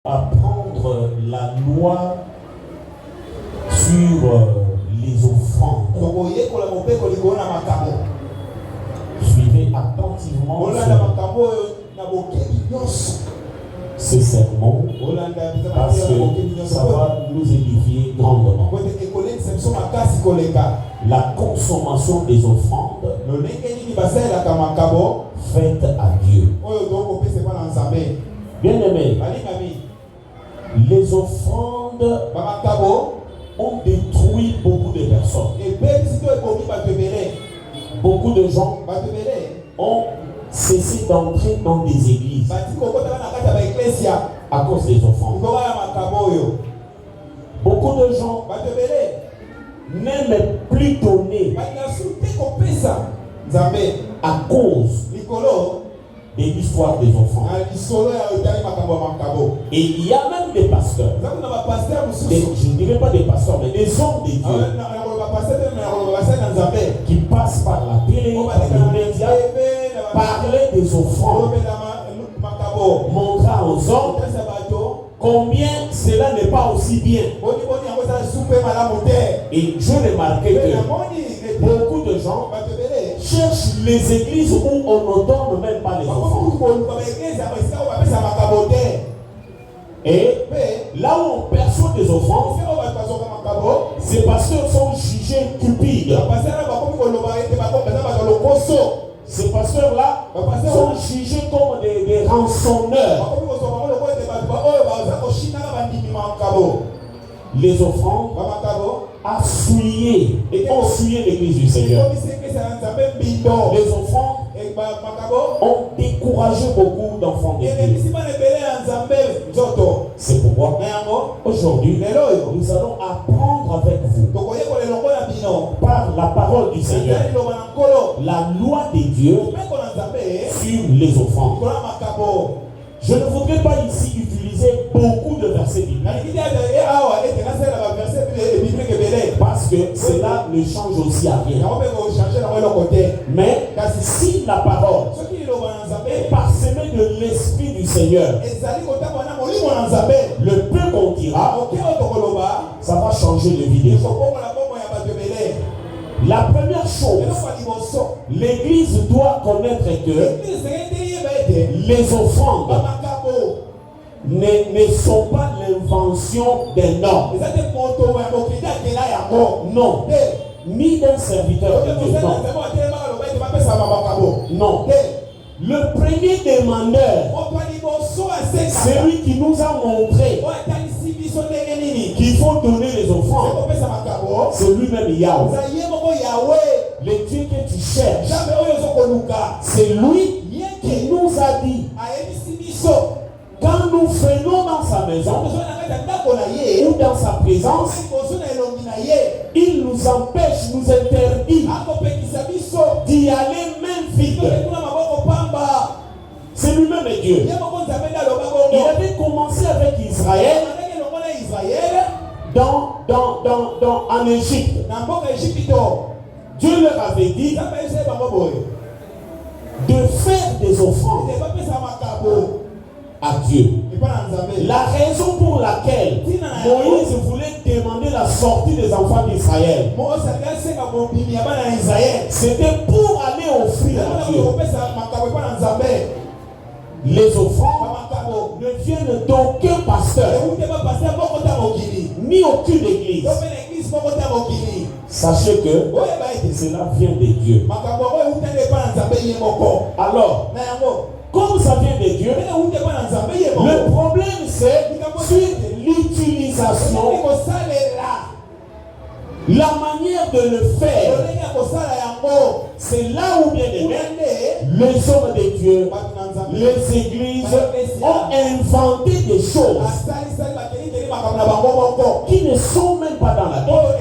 apprendre la loi sur les offrandes. Suivez attentivement ce sermon parce que ça va nous édifier grandement. La consommation des offrandes faites à Dieu. Bien aimé, les offrandes ont détruit beaucoup de personnes. Beaucoup de gens ont cessé d'entrer dans des églises à cause des offrandes. Beaucoup de gens n'aiment plus donner à cause de l'histoire des offrandes. Et il y a même des pasteurs, je ne dirais pas des pasteurs, mais des hommes de Dieu qui passent par la télé, par les médias, parler des offrandes, montrant aux hommes combien cela n'est pas aussi bien. Et je remarquais que beaucoup de gens cherchent les églises où on ne donne même pas les offrandes. Et là où on perçoit des offrandes, ces pasteurs sont jugés cupides. Ces pasteurs-là sont jugés comme des rançonneurs. Les offrandes ont souillé l'église du Seigneur. Les offrandes ont découragé beaucoup d'enfants de Dieu. C'est pourquoi aujourd'hui nous allons apprendre avec vous par la parole du Seigneur la loi de Dieu sur les offrandes. Je ne voudrais pas ici utiliser beaucoup de versets bibliques parce que cela ne change aussi à rien. Mais si la parole est parsemée de l'Esprit du Seigneur, le peu qu'on dira, ça va changer de vie des gens. La première chose, l'Église doit connaître que les offrandes ne sont pas l'invention d'un homme. Non. Ni d'un serviteur de Dieu. Non. Le premier demandeur, c'est lui qui nous a montré qu'il faut donner les offrandes. C'est lui-même Yahweh. Le Dieu que tu cherches, c'est lui qui nous a dit, quand nous venons dans sa maison ou dans sa présence, il nous empêche, nous interdit d'y aller main vide. C'est lui-même Dieu. Il avait commencé avec Israël en Égypte. Dieu leur avait dit de faire des offrandes à Dieu. La raison pour laquelle Moïse voulait demander la sortie des enfants d'Israël, c'était pour aller offrir à Dieu. Les offrandes ne viennent d'aucun pasteur, ni aucune église. Sachez que cela vient de Dieu. Alors, comme ça vient de Dieu, le problème c'est l'utilisation, la manière de le faire. C'est là où bien les hommes de Dieu, les églises ont inventé des choses qui ne sont même pas dans la Bible.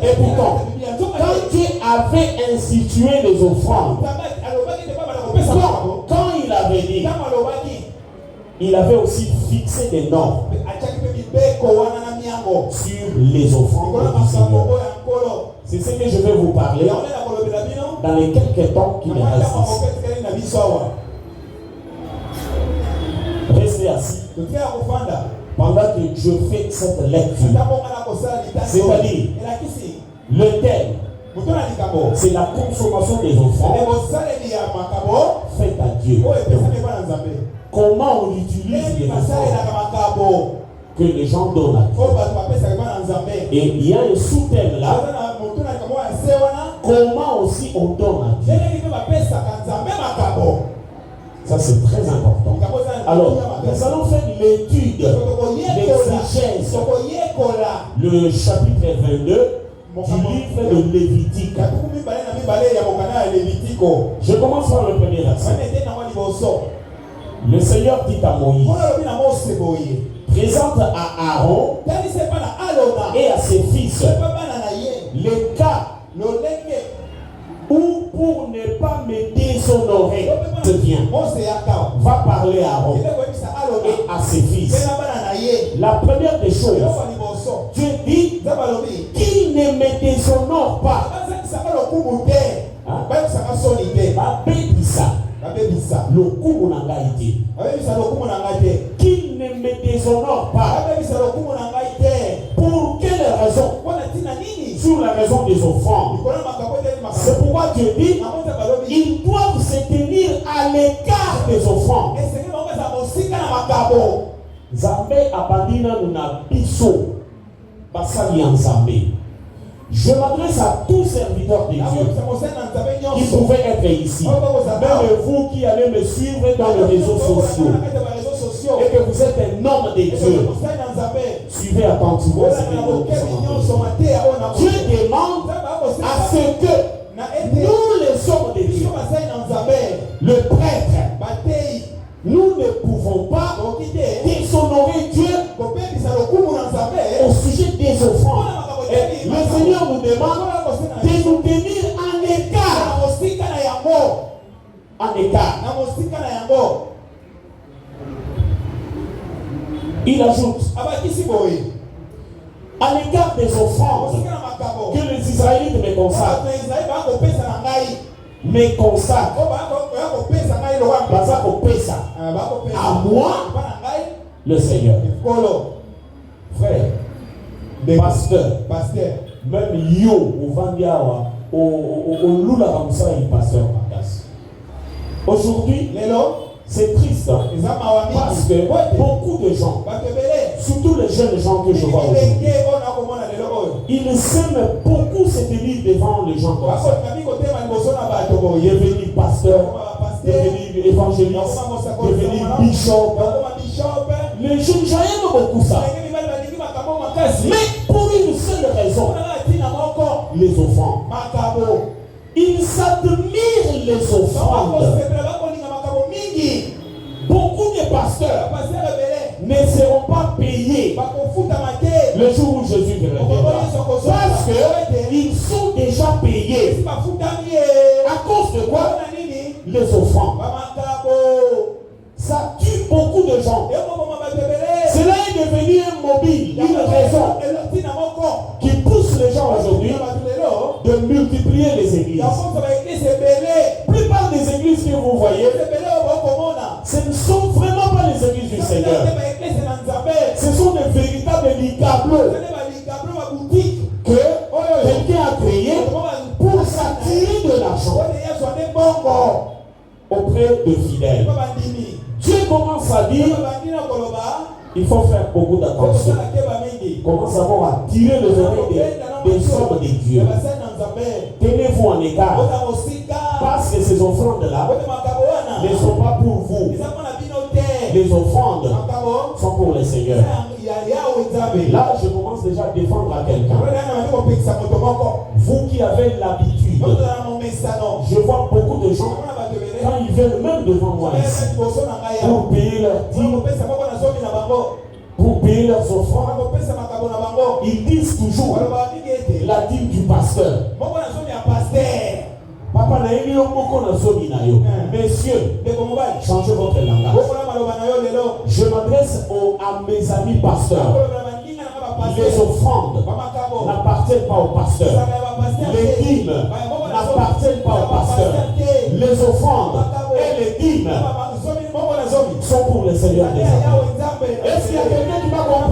Et pourtant, quand Dieu avait institué les offrandes, quand il avait dit, il avait aussi fixé des normes sur les offrandes du Seigneur. C'est ce que je vais vous parler dans les quelques temps qui me restent ici. Restez assis. pendant que je fais cette lecture. C'est-à-dire, le thème, c'est la consommation des offrandes faites à Dieu. Comment on utilise les offrandes que les gens donnent à Dieu. Et il y a un sous-thème là. Comment aussi on donne à Dieu. Ça c'est très important. Alors, nous allons faire l'étude, l'exégèse, le chapitre 22 du livre de Lévitique. Je commence par le premier verset. Le Seigneur dit à Moïse, présente à Aaron et à ses fils les cas où pour ne pas me déshonorer, va parler à Aaron et à ses fils. La première des choses, Dieu dit qu'il ne me déshonore pas. Le coup qu'il ne me déshonore pas. Pour quelle raison? Sur la raison des offrandes. C'est pourquoi Dieu dit ils doivent se tenir à l'écart des offrandes. Zambé abandina na biso basali Nzambé. Je m'adresse à tous serviteurs de Dieu qui pouvaient être ici. Même vous qui allez me suivre dans les réseaux sociaux et que vous êtes un homme de Dieu, suivez attentivement ce que Dieu demande à ce que nous les hommes de Dieu, le prêtre, nous ne pouvons pas déshonorer Dieu au sujet des offrandes. Et le Seigneur nous demande de nous tenir en écart. En écart. Il ajoute à l'écart des offrandes que les Israélites me consacrent. Me consacrent à moi, le Seigneur. Frère, pasteur, même yo au Vandiawa, au Lula Ramsa, il pasteur. Aujourd'hui, c'est triste parce que beaucoup de gens, surtout les jeunes gens que je vois aujourd'hui, ils s'aiment beaucoup se tenir devant les gens comme ça. Devenir pasteur, devenir évangéliste, devenir bishop. Les jeunes gens aiment beaucoup ça. Mais pour une seule raison, les offrandes. Ils s'admirent les offrandes. Beaucoup de pasteurs ne seront pas payés le jour où Jésus viendra. Parce qu'ils sont déjà payés. À cause de quoi? Les offrandes. Ça tue beaucoup de gens. Cela est devenu un mobile, une raison qui pousse les gens aujourd'hui de multiplier les églises. La plupart des églises que vous voyez, ce ne sont vraiment pas les églises du Seigneur. Ce sont des véritables tableaux que quelqu'un a créés pour s'attirer de l'argent auprès de fidèles. Dieu commence à dire il faut faire beaucoup d'attention. Commence à attirer les oreilles des hommes de Dieu. Tenez-vous en écart. Parce que ces offrandes-là ne sont pas pour vous. Les offrandes sont pour le Seigneur. Là, je commence déjà à défendre à quelqu'un. Vous qui avez l'habitude, je vois beaucoup de gens, quand ils viennent même devant moi ici, pour payer leurs dîmes, pour payer leurs offrandes, ils disent toujours la dîme du pasteur. Papa n'a eu messieurs, changez votre langage. Je m'adresse à mes amis pasteurs. Les offrandes n'appartiennent pas au pasteur. Les dîmes n'appartiennent pas au pasteur. Les offrandes et les dîmes sont pour le Seigneur des armées. Est-ce qu'il y a quelqu'un qui va comprendre?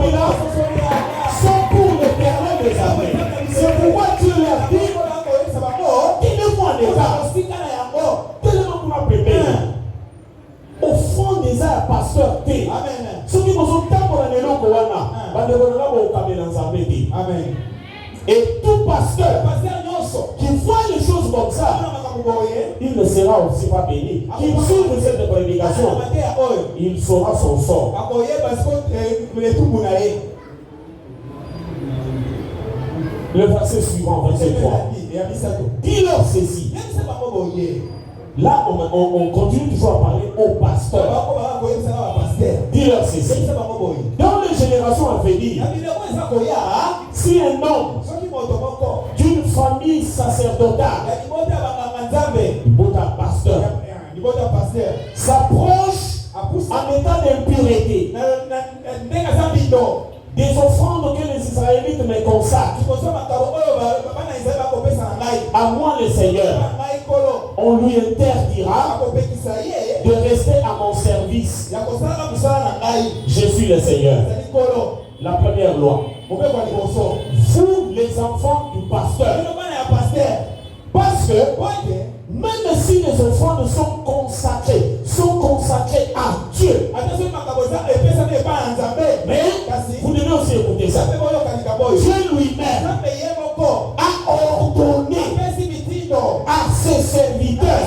Amen. Et tout pasteur qui voit les choses comme ça, il ne sera aussi pas béni. Qu'il suive cette prédication, il saura son sort. Le verset suivant, verset 3. Dis-leur ceci. Là, on continue toujours à parler au pasteur. Dis-leur ceci. Dans les générations à venir, si un homme d'une famille sacerdotale, pasteur, s'approche en état d'impureté des offrandes que les Israélites me consacrent, à moi le Seigneur, on lui interdira de rester à mon service. Je suis le Seigneur. La première loi. Vous les enfants du pasteur. Parce que même si les offrandes sont consacrées à Dieu, mais vous devez aussi écouter ça. Dieu lui-même a ordonné à ses serviteurs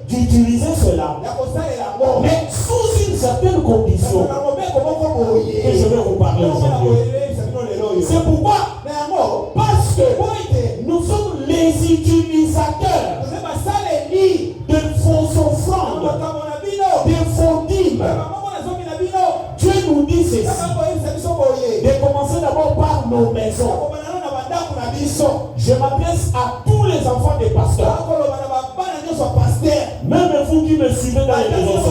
d'utiliser cela, mais sous une certaine condition que je vais vous parler aujourd'hui. C'est pourquoi, parce que nous sommes les utilisateurs de fausses offrandes, de faux dîmes. Dieu nous dit ceci, de commencer d'abord par nos maisons. Je m'adresse à tous les enfants des pasteurs, même vous qui me suivez dans les réseaux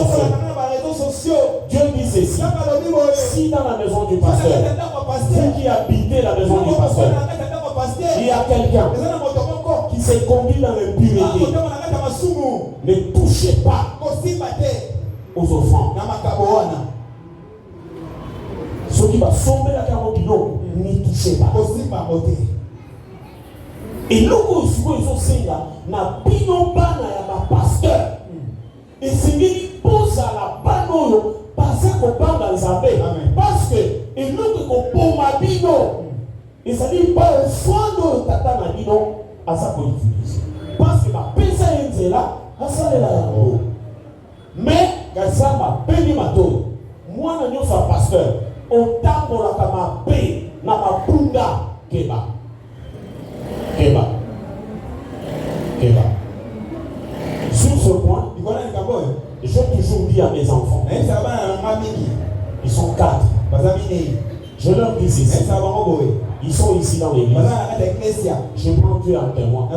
sociaux. Dieu dit ceci, si dans la maison du pasteur, vous qui habitez la maison du pasteur, il y a quelqu'un qui s'est conduit dans l'impureté, ne touchez pas aux offrandes. Ceux qui vont sommer la carotte, n'y touchez pas. Et là où ils ont fait là, na bino bana ya ba pasteur. Et c'est lui pose à la bano passer qu'on parle dans Zambé. Parce que et nous qu'on poma bino. Et ça dit pas au fond de tata na bino à sa politique. Parce que ma pesa enzela asale la yango. Mais quand ma béni mato, moi na nyosa pasteur, on tambola kama pe na mapunda keba. Keba. Sur ce point, j'ai toujours dit à mes enfants, ils sont 4. Je leur dis ceci. Ils sont ici dans l'église. Je prends Dieu en témoin.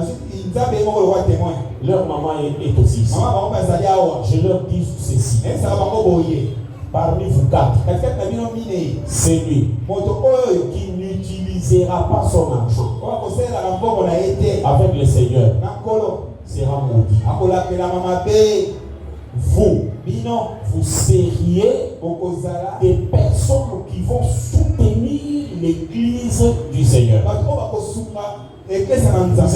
Leur maman est aussi ici. Je leur dis ceci. Parmi vous 4, c'est lui qui n'utilisera pas son argent avec le Seigneur sera maudit. Vous seriez des personnes qui vont soutenir l'église du Seigneur. Vous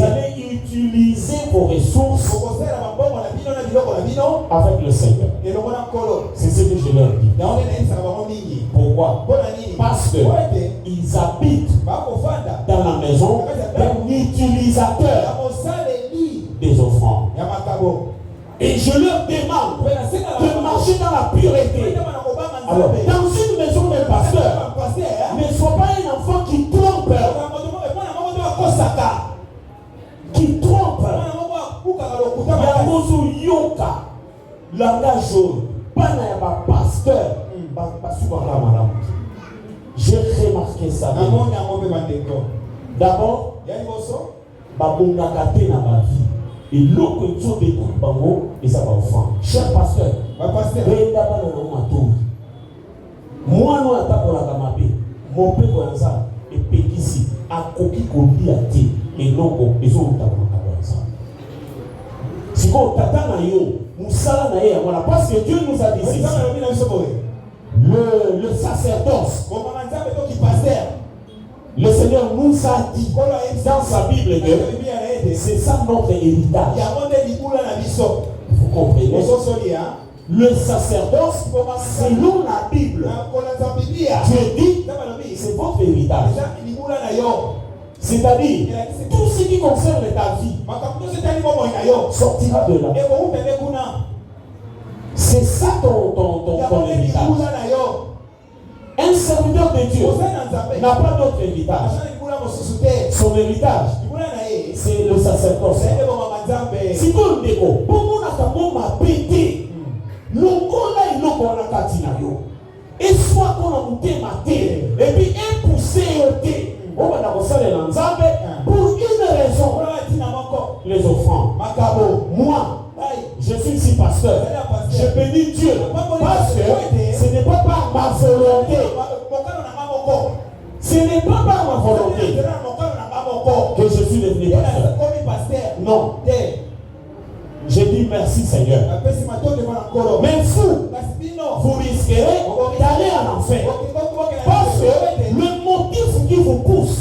allez utiliser vos ressources avec le Seigneur. C'est ce que je leur dis. Pourquoi? Parce qu'ils habitent dans la maison d'un utilisateur des offrandes. Et je leur demande de marcher dans la pureté. Alors, dans une maison de pasteur, ne sois pas un enfant qui trompe. Qui trompe. Yamozo yoka. Langage jaune. Pas un pasteur. J'ai remarqué ça. D'abord, babongakate na ma vie. Et l'eau que tu as découvert bango et ça va offrir. Cher pasteur, moi non ata pour la kamabe, mon père pour ça et pékisi a koki kondi ate et non et zo ta pour ça. Si ko tata na yo, musala na ye voilà parce que Dieu nous a dit ceci. Le sacerdoce, le Seigneur nous a dit dans sa Bible que c'est ça notre héritage. Vous comprenez? Le sacerdoce, selon la Bible, Dieu dit c'est votre héritage. C'est-à-dire, tout ce qui concerne ta vie sortira de là. C'est ça ton héritage. Un serviteur de Dieu n'a pas d'autre héritage. Son héritage, c'est le sacerdoce. Si tu as dit, et soit qu'on a monté ma terre, et puis impoussé pour une raison, les offrandes. Moi, je suis ici pasteur. Je bénis Dieu parce que ce n'est pas par ma volonté. Ce n'est pas par ma volonté que je suis devenu pasteur. Non. Je dis merci Seigneur. Mais vous risquerez d'aller en enfer. Parce que le motif qui vous pousse,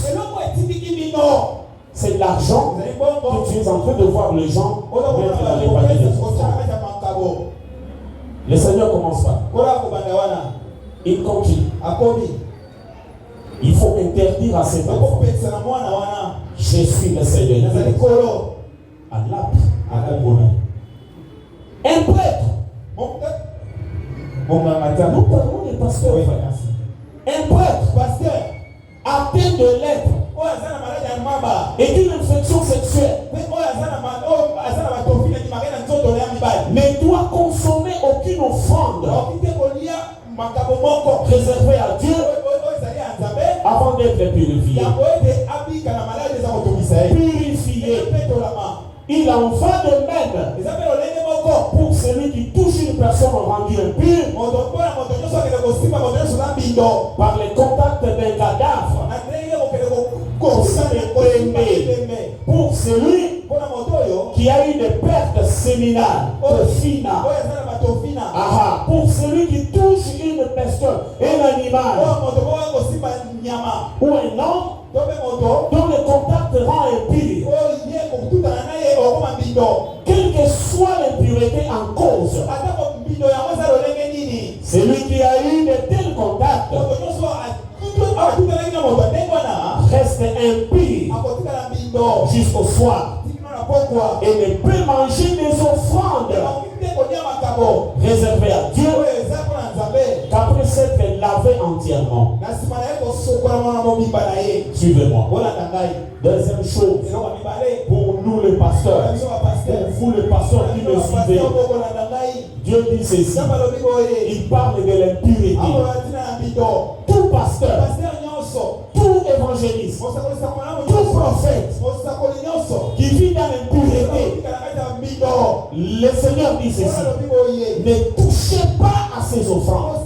c'est de l'argent que tu es en train de voir les gens mettre dans les paniers de offrandes. Le Seigneur commence par. Il continue. Il faut interdire à cet enfant. Je suis le Seigneur. À l'âpre, à Congola. Un prêtre. Nous parlons des pasteurs. Un prêtre, pasteur, atteint de lèpre et d'une infection sexuelle ne doit consommer aucune offrande réservée à Dieu avant d'être purifié. Purifié. Il en va de même pour celui qui touche une personne rendue impure par les contacts d'un cadavre. Pour celui qui a eu des pertes séminales, pour celui qui touche une personne, un animal ou un homme dont le contact rend impur, quelle que soit l'impureté en cause, celui qui a eu de tels contacts reste impur jusqu'au soir et ne peut manger des offrandes réservées à Dieu qu'après s'être lavé entièrement. Suivez-moi. Deuxième chose, pour nous les pasteurs, pour vous les pasteurs qui me suivez, Dieu dit ceci, il parle de l'impureté. Tout pasteur, tout évangéliste, tout prophète qui vit dans l'impureté, le Seigneur dit ceci, ne touchez pas à ces offrandes.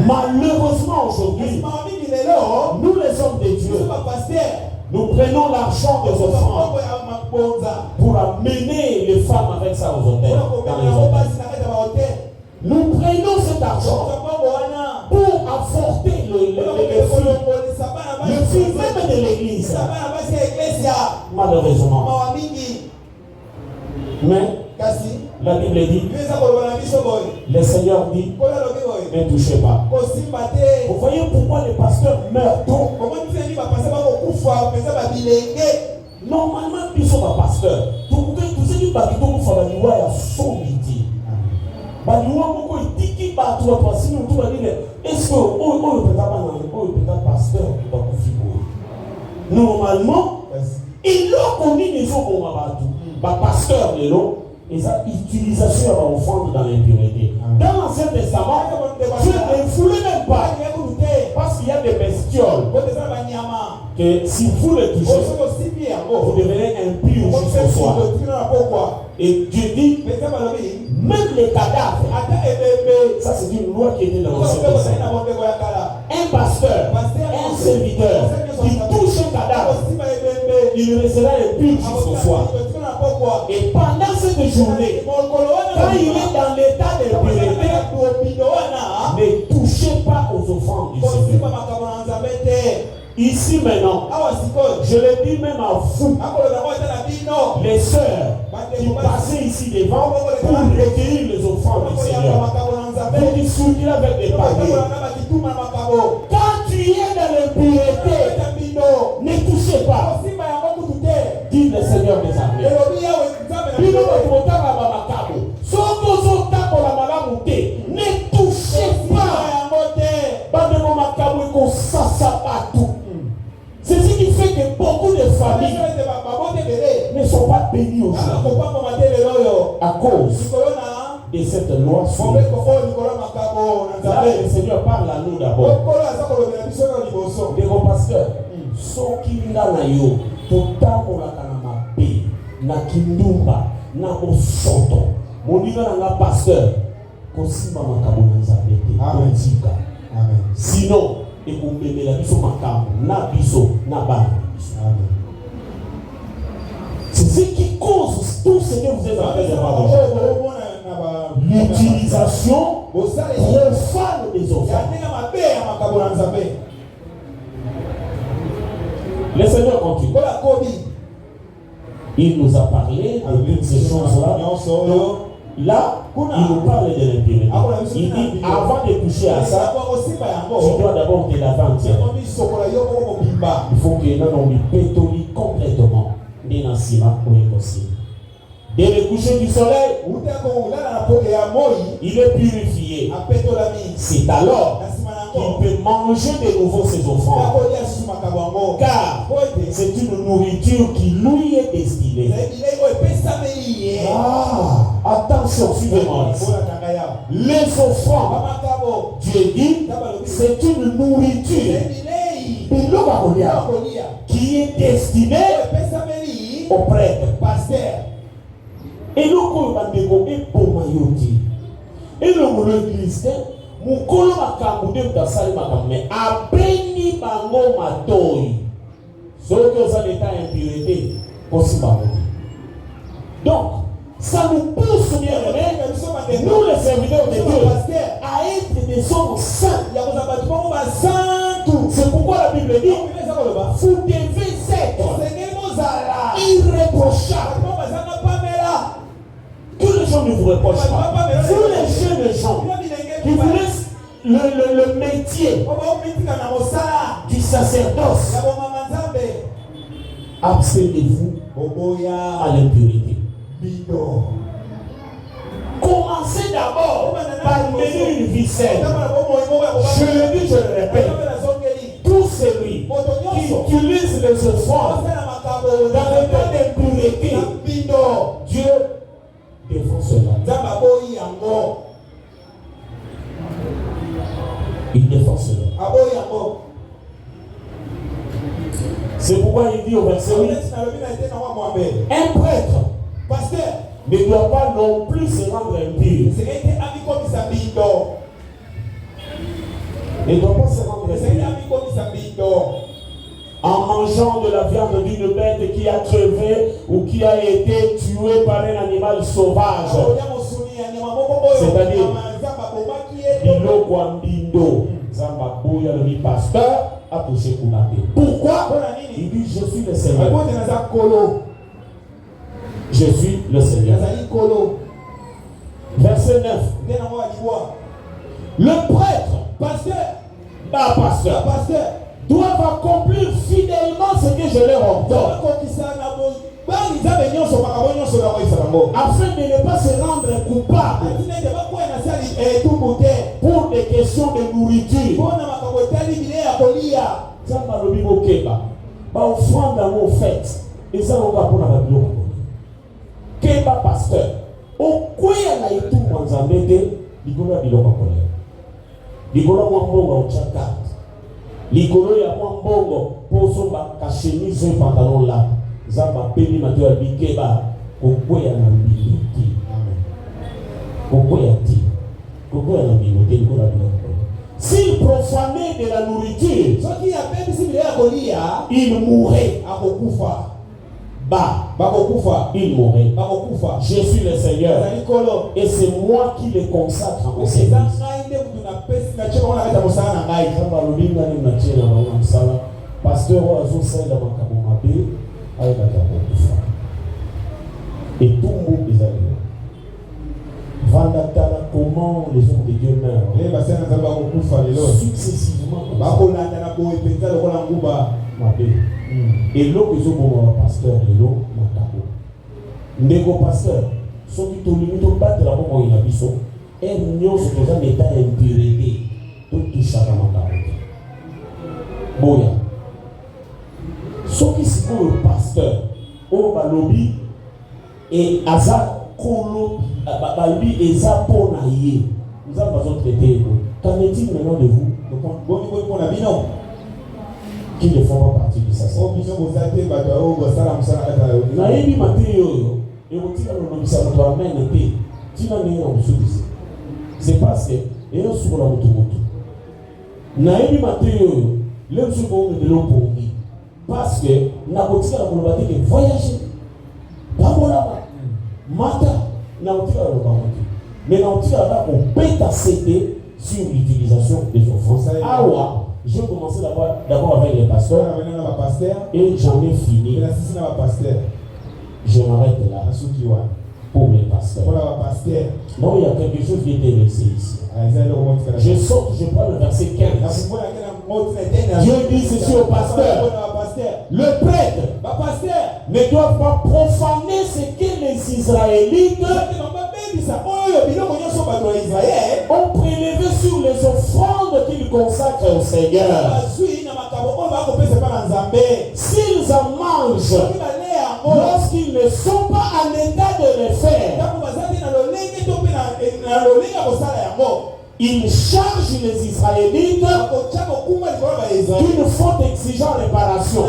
Malheureusement aujourd'hui, nous les hommes de Dieu, nous prenons l'argent des offrandes pour amener les femmes avec ça aux hôtels, dans les hôtels. Nous prenons cet argent pour apporter le fils même de l'église. Malheureusement. Mais la Bible dit, le Seigneur dit, ne touchez pas. Vous voyez pourquoi les pasteurs meurent tôt? Normalement, ils sont pas pasteurs. Tout ce qui est est-ce que pasteur normalement, il a connu les autres pasteur de l'eau et sa utilisation à offrande dans l'impureté. Dans l'Ancien Testament, Dieu ne voulait même pas, parce qu'il y a des bestioles que si vous les touchez, vous devenez impur jusqu'au soir. Et Dieu dit, même les cadavres, ça c'est une loi qui était dans l'Ancien Testament. Un pasteur, un serviteur qui touche un cadavre, il restera impur jusqu'au soir. Et pendant cette journée, quand il est dans l'état d'impureté, ne touchez pas aux offrandes du Seigneur. Ici maintenant, je le dis même à vous, les sœurs qui passez ici devant pour recueillir les offrandes du Seigneur. Vous qui circulez avec des papiers. Quand tu es dans l'impureté, ne touchez pas. Dit le Seigneur des armées. Ne touchez pas. C'est ce qui fait que beaucoup de familles ne sont pas bénies aujourd'hui à cause de cette loi. Là, le Seigneur parle à nous d'abord. Les pasteurs, ceux qui n'ont yo, totambolaka na mabe, na kindumba, na osoto. Mon niveau na pasteur, kosimba makabo na nzambe te. Amen. Sinon, ekomemela biso makabo na biso na bana. Amen. C'est ce qui cause tout ce que vous êtes en train de voir. L'utilisation profane des enfants. Le Seigneur continue. Il nous a parlé de toutes ces choses-là. Là, il nous parle de l'impureté. Il dit, avant de toucher à ça, tu dois d'abord te laver entièrement. Il faut que nous nous pétoli complètement. Dès le coucher du soleil, il est purifié. C'est alors qu'il peut manger de nouveau ses offrandes. Car c'est une nourriture qui lui est destinée. Attention, suivez-moi. Les offrandes, Dieu dit, c'est une nourriture qui est destinée au prêtre. Et nous, quand on est pour Mayoti, et nous, l'église, mukolo makambude mtasali makambe abeni bango matoi soki oza l'état impurité possible. Donc ça nous pousse bien nous les serviteurs de Dieu à être des hommes saints. C'est pourquoi la Bible dit vous devez être irréprochables. Tous les gens ne vous reprochent pas. Vous les jeunes gens qui vous laissent le métier du sacerdoce, abstenez-vous à l'impunité. Commencez d'abord par mener une vie saine. Je le dis, je le répète. Tout celui qui utilise les offrandes dans le cas d'impunité, Dieu défend cela. Il défend cela. C'est pourquoi il dit au verset 8, un prêtre ne doit pas non plus se rendre impur. Ne doit pas se rendre impur en mangeant de la viande d'une bête qui a crevé ou qui a été tuée par un animal sauvage. C'est-à-dire, le pasteur a touché Kounate. Pourquoi? Il dit, je suis le Seigneur. Je suis le Seigneur. Verset 9. Le prêtre, pasteur, doivent accomplir fidèlement ce que je leur ordonne, afin de ne pas se rendre coupable pour des questions de nourriture. Keba pasteur okwea na itu mwanzambete ligolo biloko kolera ligolo mwambongo ochaka ligolo ya mwambongo poso ba chemise et pantalon là zamba peni mato ya bikeba okwea na biliki. Amen. Okwea ti okwea na biliki ligolo biloko. S'il profanait de la nourriture, il mourrait à Bokufa. Il mourrait. Je suis le Seigneur. Et c'est moi qui les consacre à mon service. Pasteur et tout le monde les a. Vandatala, comment les hommes de Dieu meurt. Successivement. Et l'eau que je vois pasteur et l'eau matabo. Nego pasteur, ceux qui te limitent au battre la bombe en abisso, et nous sommes déjà en état d'impurité. Tout chacun matabo. Boya. Ceux qui sont le pasteur, au balobi et Aza Kolo, balobi et Zapo Naye. Nous avons besoin de traiter. Qu'en est-il maintenant de vous? Qui ne font pas partie de ça. Naïbi Mathéo, et vous tirez le nom de ça, vous amène le pays. Tu n'en es pas en dessous de ça. C'est parce que, et on se voit dans votre moto. Naïbi Mathéo, l'homme se voit de l'eau pour lui. Parce que, n'a pas tiré la volonté de voyager. Pas bon là-bas. Mata, n'a pas tiré la volonté. Mais n'a pas tiré là-bas, on peut t'accepter sur l'utilisation des offranses. Ah ouais. J'ai commencé d'abord avec les pasteurs et j'en ai fini. Je m'arrête là pour les pasteurs. Non, il y a quelque chose qui était laissé ici. Je saute, je prends le verset 15. Dieu dit ceci au pasteur. Le prêtre ne doit pas profaner ce que les Israélites ont prélevé sur les offrandes qu'ils consacrent au Seigneur. S'ils en mangent, lorsqu'ils ne sont pas en état de le faire, ils chargent les Israélites d'une faute exigeant réparation.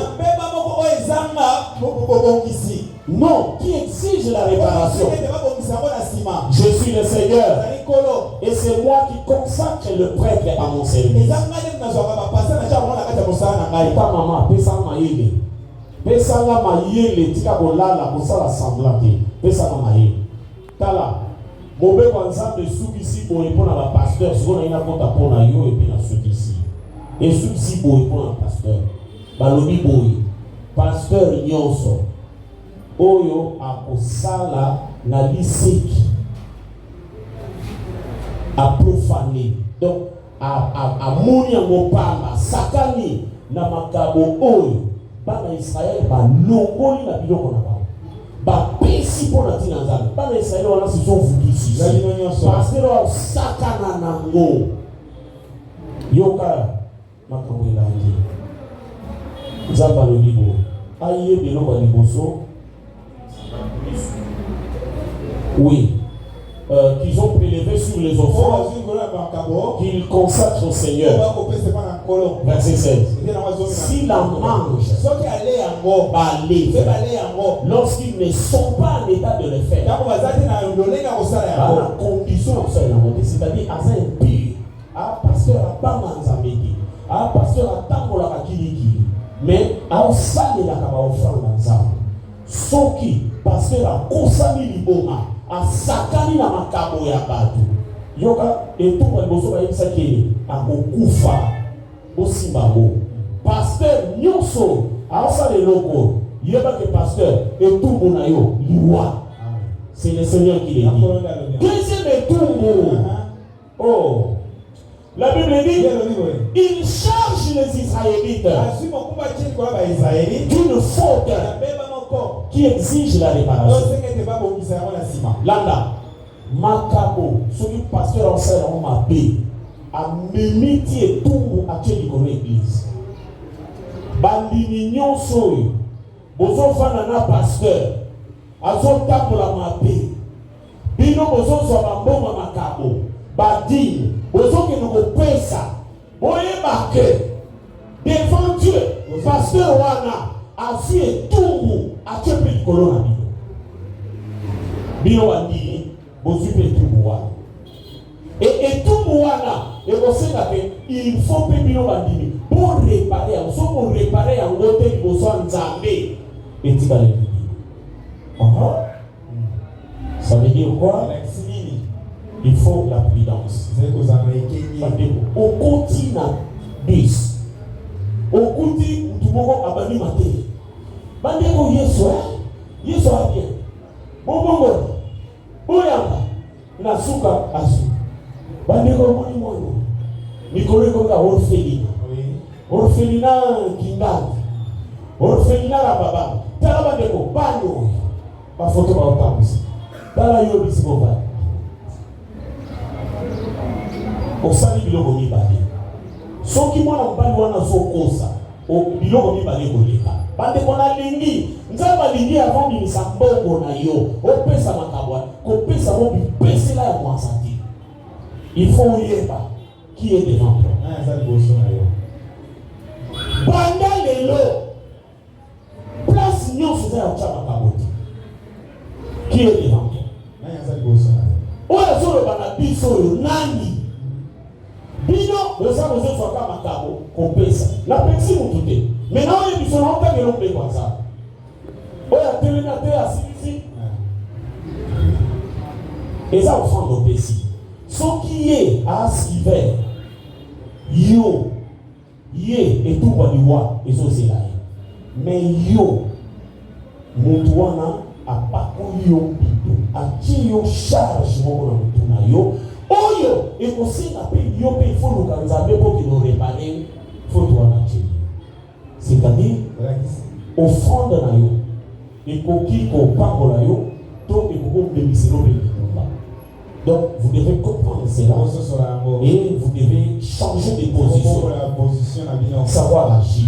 Non, qui exige la réparation. Je suis le Seigneur et c'est moi qui consacre le prêtre à mon service. Ta maman, pesanga maïle. Pesanga maïle, tika bolala, kosala semblante. Pesanga maïle. Tala, bobe kwanzambe soukisi boye pona ba pasteur, siko na ina kota pona yo et puis na soukisi. Et soukisi boye pona pasteur. Balobi boye. Pasteur nyonso. Oyo akosala na liseki. A profaner. Donc a moni yango pamba sakani na makabo oyo bana Israël ba longoli na biloko na bango ba pesi pona tina nzambe bana Israël wana se sont foutus parce que lo sakana nango yoka makabo elandi nzamba lo libo aye biloko ya liboso oui. Qu'ils ont prélevé sur les offrandes qu'ils consacrent au Seigneur. Verset 16. S'ils en mangent, lorsqu'ils ne sont pas en état de le faire, la condition c'est-à-dire à un pire, à pasteur à Bamanzamedi, à pasteur à Tangola Kiliki, mais à Osale la Kaba offrande ensemble. Soki, pasteur à Kosami Liboma. A sakani na makabo ya batu yoka etuko liboso ba yebisa ke akokufa osimbango pasteur nyonso aosala eloko yeba ke pasteur etumbu na yo liwa. C'est le Seigneur qui le dit. Deuxième etumbu. Oh, la Bible dit il charge les Israélites d'une faute qui exige la réparation. Landa, Makabo, celui pasteur en salle en mapé, a mimiti et tout à l'église. Bandini nyonso, bozo fanana pasteur, azo tapo la mapé, bino bozo so bamboma makabo, badini, bozo ke nous pesa, boye bake, devant Dieu, pasteur wana, a fait tout à Tchèpe Colonna. Bino wandi, bozu pe tout wana. Et tout wana, et vous savez il faut que bino wandi pour réparer, pour réparer en côté de besoin d'Zambé. Et tu vas le dire. Ça veut dire quoi? Il faut la prudence. Au continent 10. Au continent, tout le monde a banni maté. Bandeko Yesu a bien. Bongo, boyanga, nasuka asu. Bandeko moni moine. Mikolo comme la orpheline. Orphelinat Kingan. Orphelinat la baba. Talaba deko banyo. Ba photo ba otambisi. Tala yo bisi mo ba. Osali biloko mibale. Soki mwana mobali wana zokosa. O biloko mibale koleka. Bande kona lingi. Nzaba lingi avant bimisa mbongo na yo. Opesa makabwa. Kopesa mo bipesela ya mwansati. Il faut yeba. Qui est devant toi? Pendant les lots, place n'y a pas. Qui est devant toi? Oya solo bana biso nani? Bino oza ozo soka makabo kopesa. La pexi mutute. Maintenant oya biso na otake lombe kwanza. Oya telena te asisi. Eza offrande au pesi. Ce qui est à Skiver, yo, yé et tout va du roi et ça c'est là. Mais yo, moutouana a pas yo bito, a qui yo charge mon na yo, oyo et aussi na paix yo paye faut nous kanzabe pour qu'il nous réparer, faut toi na chi. C'est-à-dire offrande na yo, et koki ko pango na yo, to et ko de misero pe. Donc, vous devez comprendre cela et vous devez changer de position. Savoir agir.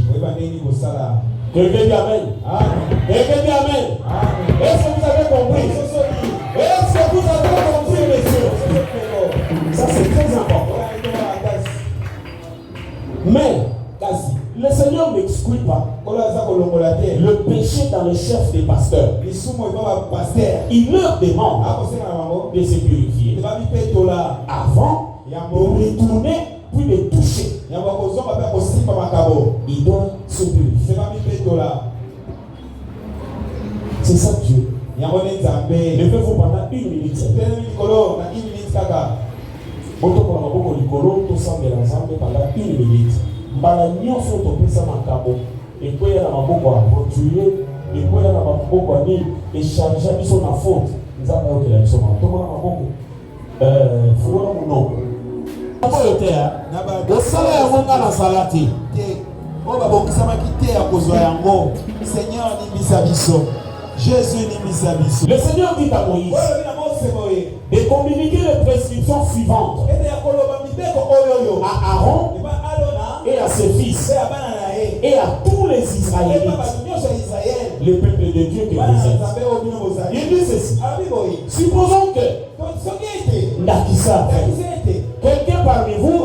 Quelqu'un dit Amen. Quelqu'un dit Amen. Est-ce que vous avez compris? Est-ce que vous avez compris, messieurs? Ça, c'est très important. Mais, le Seigneur n'exclut pas le péché dans le chef des pasteurs. Il leur demande de se purifier avant de retourner puis de toucher. Il doit se purifier. C'est ça Dieu. Levez-vous pendant 1 minute. Pendant 1 minute. Mbala nyonso topesa makabo ekoya na maboko aventurier ekoya na maboko ani échanger biso na faute nzamba yokela biso matoma na maboko fuwa munoko oyo te osala yango nga na salati te oyo babongisamaki te ya kozwa yango. Seigneur nimbisa biso, Jésus nimbisa biso. Le Seigneur dit à Moïse de communiquer les prescriptions suivantes à Aaron et à ses fils et à tous les Israélites, le peuple de Dieu que vous êtes. Il dit ceci. Supposons que Nakissa, quelqu'un parmi vous,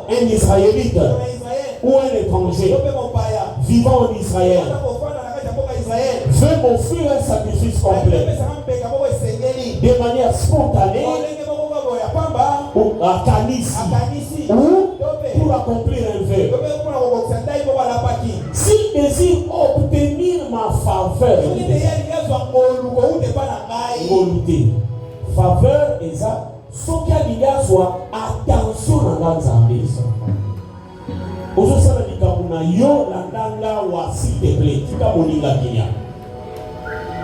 un Israélite ou un étranger vivant en Israël, veut m'offrir un sacrifice complet de manière spontanée ou à Kanisi ou pour accomplir un vœu. S'il désire obtenir ma faveur, faveur et ça, ce qu'il y a soit attention à l'ensemble. Aujourd'hui, ça veut dire que yo l'andanga wa s'il te plaît, tu vas moninga kinya.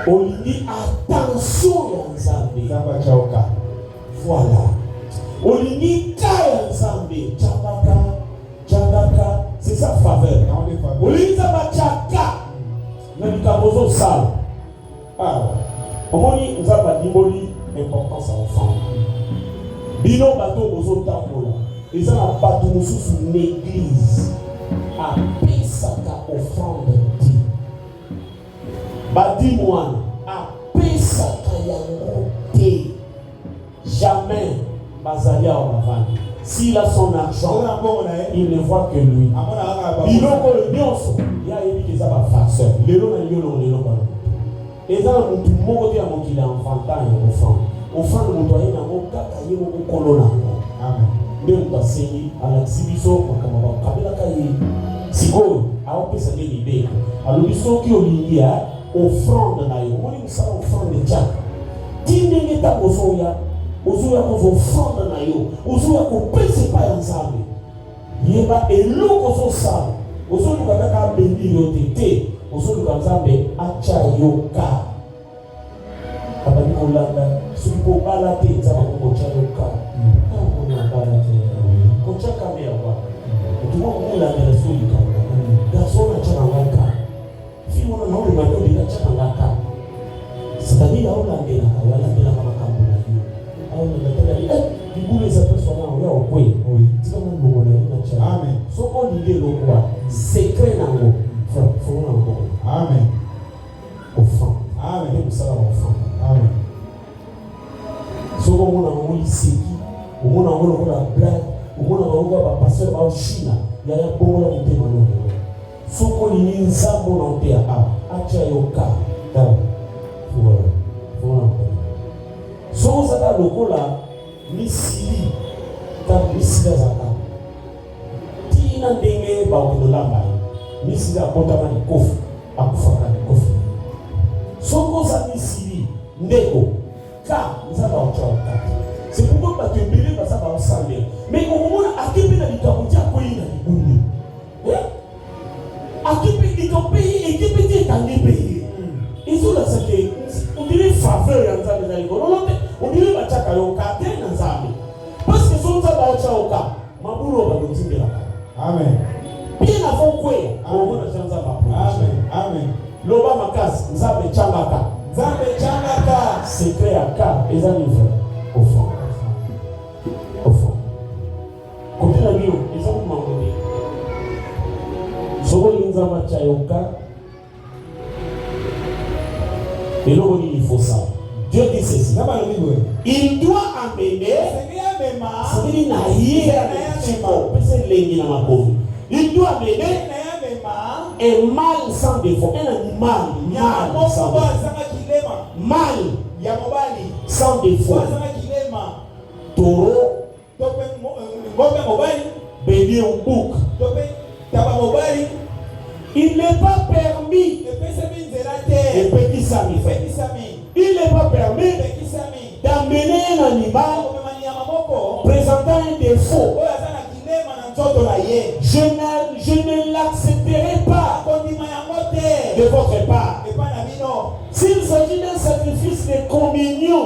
On dit attention à l'ensemble. Voilà. On dit kaya ensemble. Tchabaka, c'est sa faveur. On dit ça va tchaka. Mais du cabozo sale. Ah, on dit nous avons dit boli importance à enfant. Bino bateau bozo tambola. Et ça n'a pas de sous l'église. A pesaka offrande dit. Badi moine. A pesaka yangote. Jamais Bazalia au Mavan. S'il a son argent, il ne voit que lui. Il a le nyonso. Il y a une qui est un farceur. Le nom est le nom. Et dans le monde, il y a un qui est enfantin et offrande. Offrande, il y a un qui est un colonna. Amen. Même dans ces à l'exhibition, si vous avez cette idée, alors ils sont qui ont lié offrande na yo. Moi, ça offrande de Tchad. Tindé ta ozoya, ozoya ko offrande na yo, ozoya ko pese pa ensemble. Yeba elo ko so sa, ozoya ko ka bendi yo tete, ozoya ko ensemble acha yoka. Abani kolanda, suko balate za ko cha yoka. tu vois comment la relation du camp. Garçon a tchana ngaka. Fille on a non le mano de la tchana ngaka. C'est-à-dire on l'a dit là, on l'a dit là comme camp là. On l'a dit là, du coup les appels sont là, on est au coin. Oui. C'est comme un moment là, on a tchana. Amen. So on dit le quoi, secret nango. Faut nango. Amen. Au fond. Amen. Et ça va au fond. Amen. So on a un ici. On a un blague. On a un pasteur en Chine. Il y a un bon moment de maintenant. So on y nzambo na ntea acha yoka. Voilà. So ça da lokola misili ta misila zaka. Tina ndenge ba okolamba. Misila kotama ni kofu akufaka ni kofu. So ko sa misili ndeko ka nzaba ochoka. C'est pourquoi tu es belé parce que ça va ensemble. Mais au moment où tu es dans le camp, tu as payé dans le monde. Tu es dans le pays et tu es dans le pays. Ils ont la santé. On dirait faveur dans le pays. On dirait que tu as un caractère dans le pays. Parce que si tu as un caractère, ma boulot va nous dire. Amen. Bien avant quoi, on va nous dire. Amen. Amen. L'Oba Makas, Nzambe Changaka. Nzambe Changaka. Secret à Ka, les amis. Au fond. Côté la bio, ils ont demandé. Souvent, ils ont chayoka. Et là, il faut ça. Dieu dit ceci. Il doit amener. Il doit amener un mâle sans défaut. Un animal mâle sans défaut. Taureau, bélier ou bouc. Il n'est pas permis. Les petits amis. Il n'est pas permis d'amener un animal présentant un défaut. Je ne l'accepterai pas de votre part. S'il s'agit d'un sacrifice de communion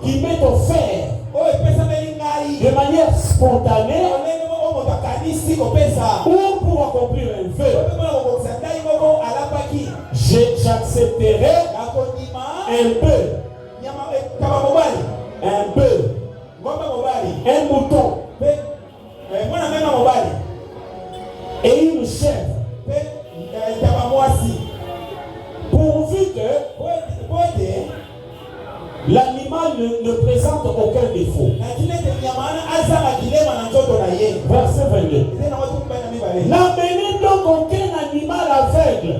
qui m'est offert de manière spontanée ou pour accomplir un vœu, j'accepterai un bœuf, un mouton et une chèvre, pourvu que l'animal ne présente aucun défaut. Verset 22. N'amenez donc aucun animal aveugle,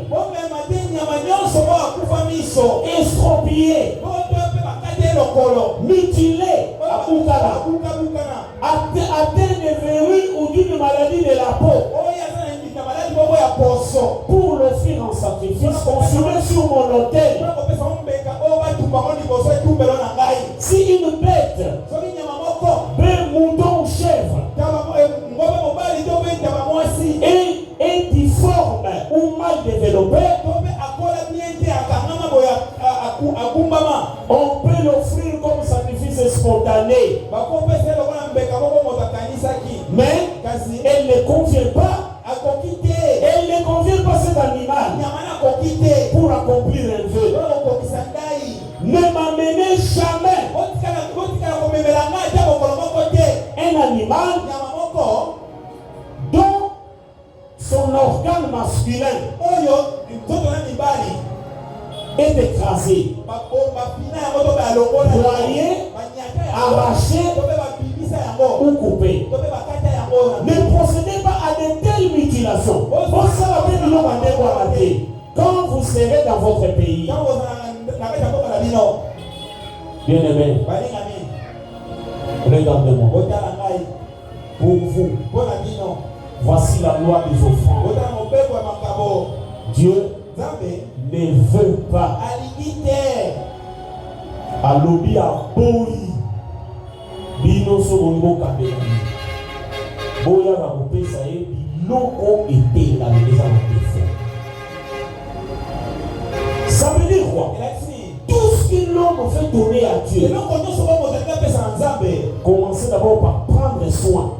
estropié, mutilé, atteint de verrues ou d'une maladie de la peau, pour l'offrir en sacrifice, consumé sur mon autel. Si une bête, bœuf, mouton ou chèvre, est difforme ou mal développé, on peut l'offrir comme sacrifice spontané. Mais elle ne convient pas. Elle ne convient pas cet animal pour accomplir un vœu. Ne m'amenez jamais un animal dont son organe masculin est écrasé, broyé, arraché ou coupé. Ne procédez pas à de telles mutilations. Quand vous serez dans votre pays. Bien aimé, regardez-moi. Pour vous, voici la loi des offrandes. Dieu ne veut pas. Alobi a bori. Bino so mongo kabeli. Boya va couper ça et biloko était la maison à défaut. Ça veut dire quoi? Tout ce que l'homme fait donner à Dieu. Commencez d'abord par prendre prendre soin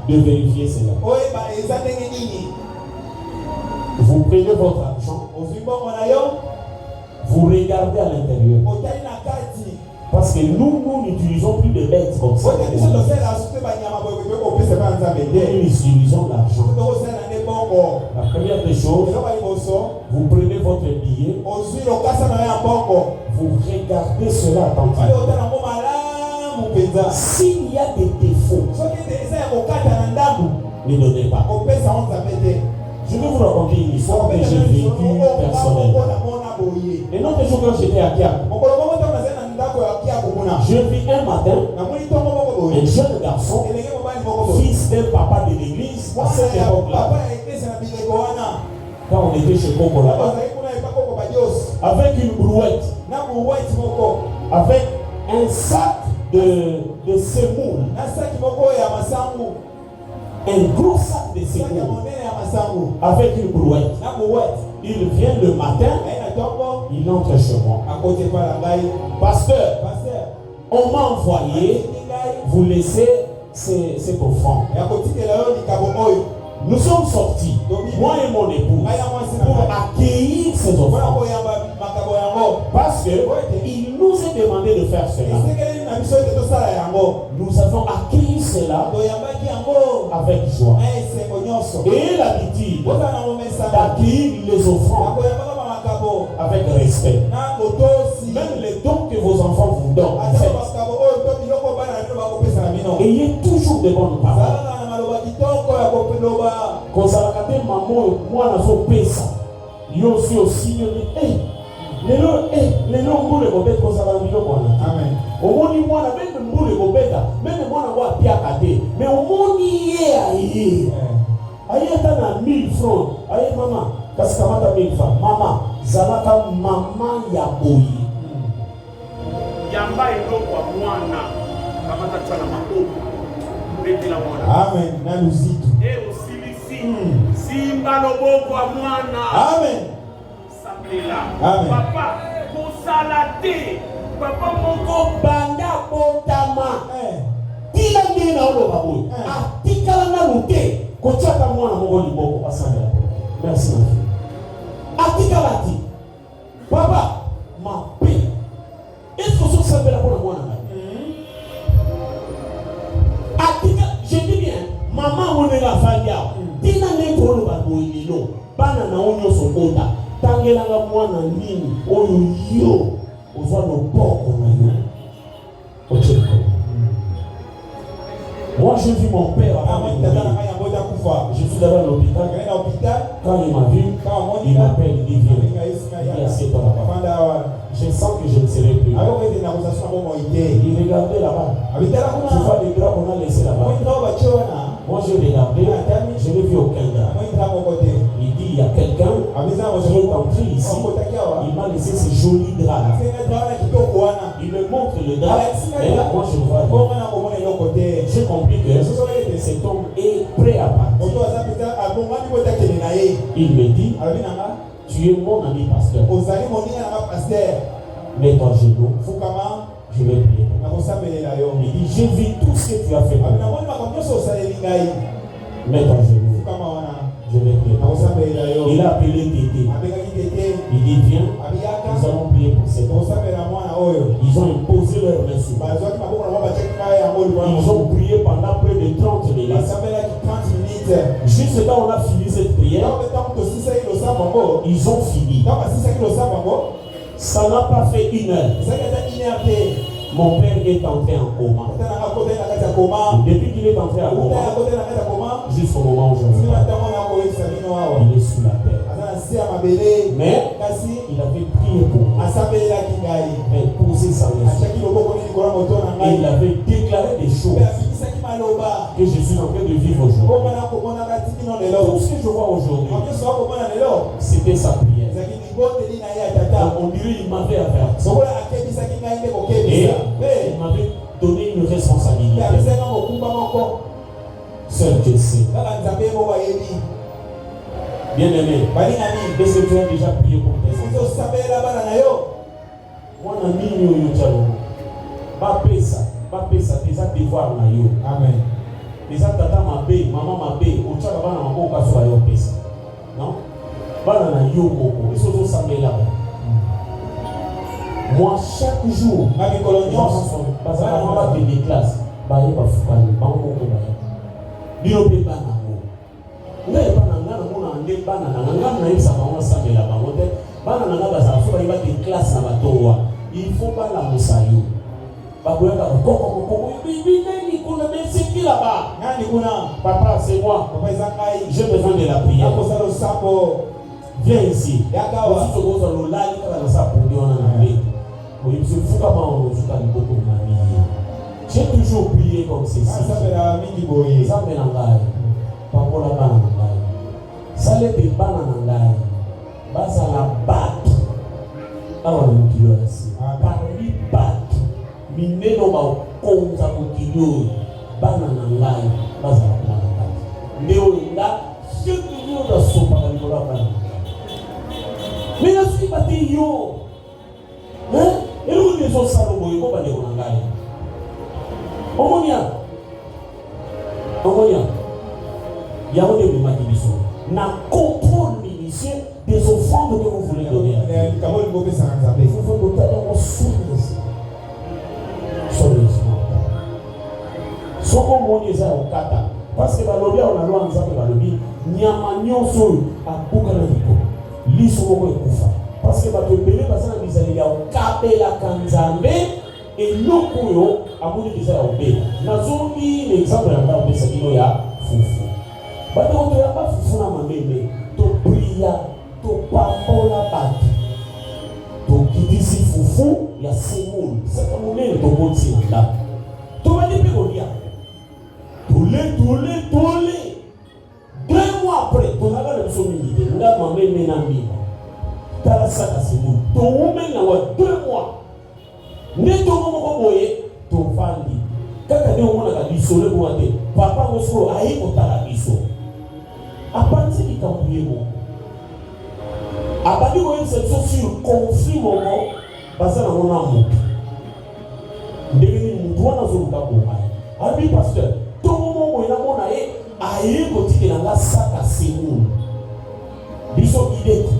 de vérifier cela. Vous prenez votre argent, vous regardez à l'intérieur. Parce que nous n'utilisons plus de bêtes comme ça. Nous utilisons l'argent. La première des choses, vous prenez votre billet, vous regardez cela attentivement. S'il y a des défauts, ne donnez pas. Je vais vous raconter une histoire que j'ai vécue personnellement. Et l'autre jour quand j'étais à Kiak, je vis un matin un jeune garçon, fils d'un papa de l'église, à cette époque-là, quand on était chez Coco là-bas, avec une brouette, avec un sac de semoule, un gros sac de semoule, avec une brouette. Il vient le matin, il entre chez moi. Pasteur, on m'a envoyé vous laisser cette offrande. Nous sommes sortis, moi et mon épouse, pour accueillir ces offrandes. Parce qu'il nous est demandé de faire cela. Nous avons accueilli cela avec joie. Et l'habitude d'accueillir les offrandes avec respect. Même les dons que vos enfants vous donnent, ayez toujours de bonnes paroles. Kozalaka maman mwana zo pesa yo aussi lelo mbule kobeta kozala biloko wana. Amen. Omoni mwana bende mbule kobeta bende mwana wa piaka te mais omoni ye aye tana 1000 francs aye mama kasi kamata 1000 francs mama zalaka mama ya boyi yamba eloko wa mwana kamata tsana makoko betela mwana. Amen. Na luzitu Simba loboko wa mwana. Amen. Sabela. Amen. Papa kosalate. Papa moko banda botama. Tila ngena oloba boy. Atikala na lute. Kochaka mwana moko liboko asanga. Merci ma fille. Atikala ti. Papa ma paix. Est-ce que ça sabela pour mwana? Atika, je dis bien, maman on est la famille. Tina netro no baboyilo bana na onyo sokota tangela nga mwana nini oyo yo ozwa no boko na yo. Moi je vis mon père avant de mourir. Je suis là-bas à l'hôpital. Quand il m'a vu, il m'appelle, il dit viens. Il assieds-toi là-bas. Je sens que je ne serai plus là. Il regardait là-bas. Tu vois les draps qu'on a laissés là-bas. Moi je regardais, je n'ai vu aucun gars. Il dit il y a quelqu'un qui est entré ici. Il m'a laissé ces jolis draps là. Il me montre le drap. Et là moi je vois. J'ai compris que cet homme est prêt à partir. Il me dit tu es mon ami pasteur. Mets-toi à genoux. Je vais prier. Il dit j'ai vu tout ce que tu as fait pour moi. Mets-toi à genoux. Je vais prier. Il a appelé Tété. Il dit viens, nous allons prier pour cet homme. Ils ont imposé leur main sur moi. Ils ont prié pendant près de 30 minutes. Juste quand on a fini cette prière, ils ont fini. Ça n'a pas fait 1 heure. Mon père est entré en coma. Depuis qu'il est entré en coma, jusqu'au moment où je me parle, il est sous la terre. Mais il avait prié pour moi. Il posé sa main. Et il avait déclaré des choses que je suis en train de vivre aujourd'hui. Tout ce que je vois aujourd'hui, c'était sa prière. On dirait qu'il m'avait averti. Et il m'avait donné une responsabilité. Seul Dieu sait. Bien aimé, est-ce que tu as déjà prié pour tes enfants? Mon ami, pas ça. pas pesa des devoirs na yo. Amen. Des tata mabe, maman mabe, au tchaka bana mako ka so yo pesa. Non? Bana na yo moko, ils sont samedi là. Moi chaque jour, ma coloniaux parce que la maman de mes classes, ba yo ba fukani, ba moko ba yo. Bino pe bana mo. Ngai bana ngana mona ande bana na ngana na isa ba on samedi là ba mote. Bana na ngaba za so ba yo ba de classe na batowa. Il faut pas la mosayo. Baboyaka koko bibi nani kuna mesiki là-bas. Nani kuna papa c'est moi. Papa Isakai, j'ai besoin de la prière. Akosa lo sapo. Viens ici. Yakawa. Si tu veux dans le lac quand ça pour dire on a enlevé. Oui, je fous pas on joue dans beaucoup de ma vie. J'ai toujours prié comme ceci. Ça fait la mingi boye. Ça me n'engaille. Pas pour la bana n'engaille. Ça les des bana n'engaille. Basa la batte. Ah on dit aussi. Parmi batte. Mineno ba konza kokilio bana na ngai bazala na ngai leo nga shekilio da sopa ka likola bana mais na suki bati yo elo lezo salo boy ko ba leko na ngai omonia ya on est maki biso na contrôle minutieux des offrandes que vous voulez donner comment il faut que ça s'appelle il faut que vous soyez soko moni eza okata parce que balobi on a loi nzambe balobi nyama nyonso abuka na liko liso moko ekufa parce que bato ebele baza na bizali ya okabelaka nzambe eloko oyo amoni eza ya obela nazongi na exemple na ngai opesa bino ya fufu bato toyamba fufu na mameme topria topambola bato tokitisi fufu ya semulu saka monene toboti na ndako tobandi mpe kolia tole 2 mois après tozalaka na biso mingi te nga mameme na mbila tala saka semulu toumena wa 2 mois nde tongo moko boye tovandi kaka nde omonaka bisole bonga te papa mosolo aye kotala biso apanzi likambo ye moko abandi koyebisa biso sur conflit moko baza nango na moto ndenge nini motu wana azoluka bomai abi pasteur tongo moko enamona ye aye kotikela nga saka semulu biso ideki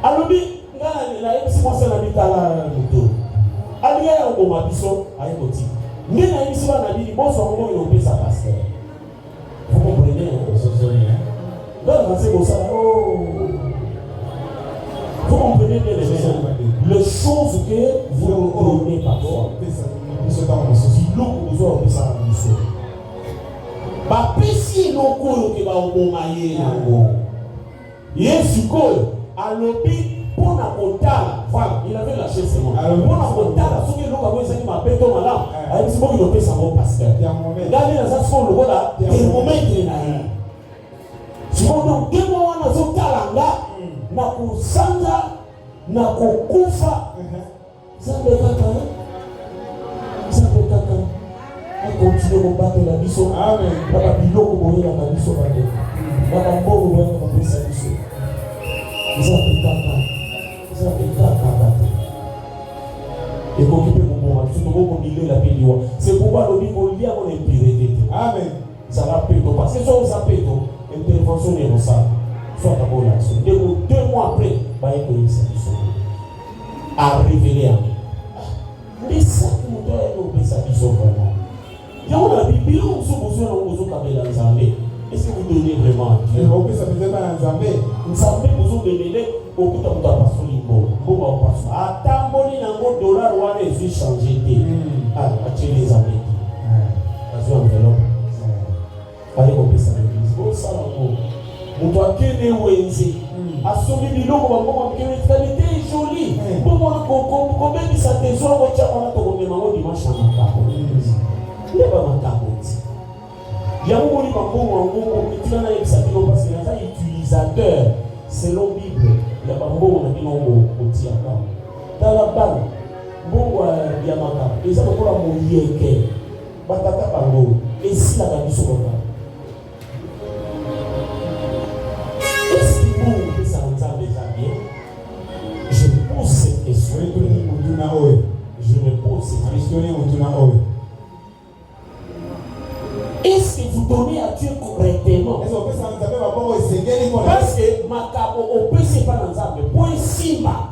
alobi nga nayebisi mwasi na bitala moto alinga ya koboma biso aye kotika nde nayebisi bana bini boso yango moyo opesa pasteur vous comprenez donc nase kosala vous comprenez bien les choses que vous donnez parfois. Biloko besoin opesa na biso. Bapesi eloko oyo ke baoboma ye yango. Ye sikoyo alobi mpona kotala. Voilà, il avait lâché ses mots. Mpona kotala soki eloko yango ezali mabe to malamu ayebisi boki opesa ngo pasteur. Ngai naza sikoyo lokola thermomètre na ye. Sikoyo donc 2 mois wana azotala nga na kosanza na kokufa zambe kaka akontinue kobatela biso na babiloko boyelaka biso bade na bambongo boyaka bapesa biso zambe kaka bate ekoki mpe koboma biso tokokomilela mpe liwa c'est pourquoi lobi kolia kona impurité te zala peto parce que so oza peto intervention ekosala soit d'abord l'action. 2 mois après, bah il connaît ça à révéler à lui. Mais ça que nous devons faire ça biso vraiment. Il y a une Bible où nous besoin de Nzambe. Est-ce que vous donnez vraiment à Dieu? On peut s'appeler Nzambe. Nzambe besoin de l'aider au bout de la passion limbo. Bon on passe. Attamboli nango dollar wana est changé té. Ah, acheter les amis. Vas-y enveloppe. Allez on peut ça l'église. Bon ça là. Moto akende wenze asomi biloko bangoma qualité jolie bomona kobebisa tesoro kotia wana tokomema ngo dimanche na makabo nde bamakabo ti yango moni bambongo yango etina nayebisa bino parce que naza utilisateur selon bible ya bambongo na bino kotia kaka tala bana mbongo ya makabo eza lokola moyeke batata bango esilaka biso kaka. Je me pose cette question. Je me pose cette question. Parce que makabo opesi pas dans nzambe point simba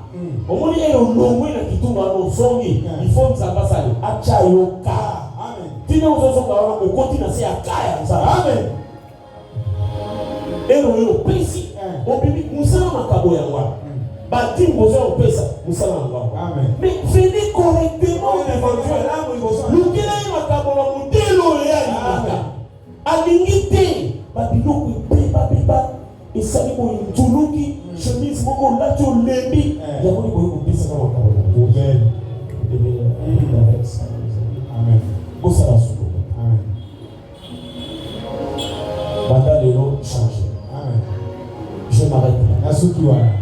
omoni e olongwe na kitunga no zongi il faut nzamba sale acha yoka amen tina uzozo kaona okoti na se akaya nzamba amen ero yo opesi obibi musala makabo ya ngwa bati mbozo opesa musala ngwa amen mais venez correctement devant Dieu lukela makabo na modelo ya amen alingi babiloko epepa esali boye ntuluki chemise moko olati olembi yango ni boye kopesa kaka makabo amen bosala solo amen banda lelo changer amen je m'arrête là nasuki wana